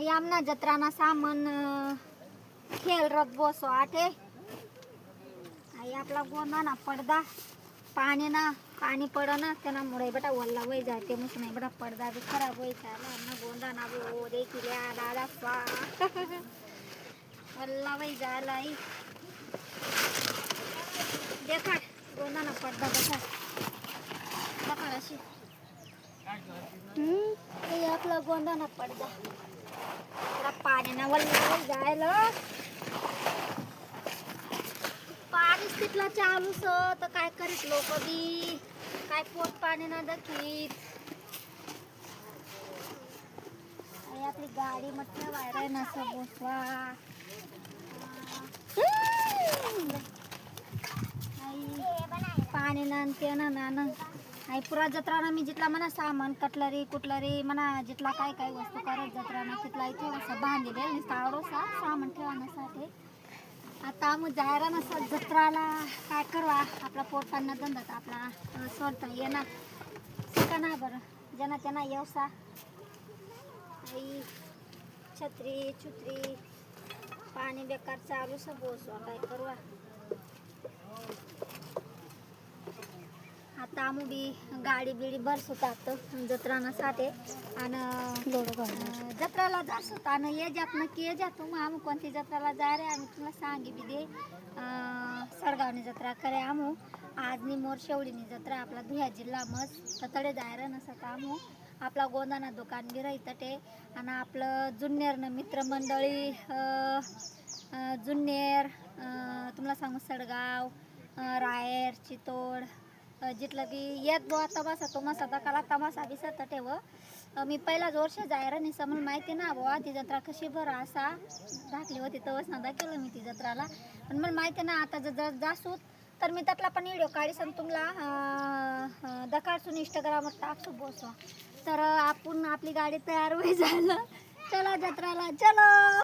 आमना जत्राना सामान खेळ रथ बसो आठे आई आपला गोंदा ना पडदा पाणी पडना त्यामुळे बेटा वल्ला वही जाते मुझे नहीं बेटा पड़दा भी खराब हो जाला ना गोंदा ना भी ओ देखी लिया दादा स्वा वल्ला वही जाला ही देखा गोंदा ना पडदा बघा अशी हे आपला गोंदा ना पडदा पाणी ना वल्ला वही जायला पाणीच तिथला चालूच तर काय करीत लोक बी काय पोट पाणी ना दखीत आपली गाडी म्हटलं वायराय नसं बसवा पाणी ना ते ना आई पुरा जत्राना मी जिथला म्हणा सामान कुटलरी म्हणा जिथला काय काय वस्तू करत जत्राना तिथला इथे असं बांधलेले नुसता सामान ठेवण्यासाठी आता आम्ही जायला नसत जत्राला काय करवा आपला पोट पाण्यात धंदा आपला सोडता येणार का ना बरं ज्यांना त्यांना येवसा आई छत्री पाणी बेकार चालू सब बोसवा काय करवा आता आम्ही बी गाडी बिडी बरसतात जत्राना साठे आणि जत्राला जासत आणि ये जात नक्की ये जातो मग आम्ही कोणती जत्राला जाय रे आम्ही तुला सांगी बी दे सडगावनी जत्रा करे आम्ही आज मोर शेवडीनी जत्रा आपला धुळ्या जिल्हा मस्त तडे जायला नसत आम्ही आपला गोंदाना दुकान बी राहते आणि आपलं जुन्नेरनं मित्रमंडळी जुन्नेर तुम्हाला सांगू सडगाव रायर चितोड जिथलं बी येत बुवा तमासा तो मसा दकाला तमासा बी सत ठेव मी पहिलाच वर्ष जायरा नाही समोर माहिती ना बुवा ती जत्रा कशी बरं असा दाखली होती तवच ना दाखवलं मी ती जत्राला पण मला माहिती ना आता जर जासूत तर मी त्यातला पण व्हिडिओ काढी सांग तुम्हाला दकाळसून इंस्टाग्रामवर टाकसू बसवा तर आपण आपली गाडी तयार होई झालं चला जत्राला चलो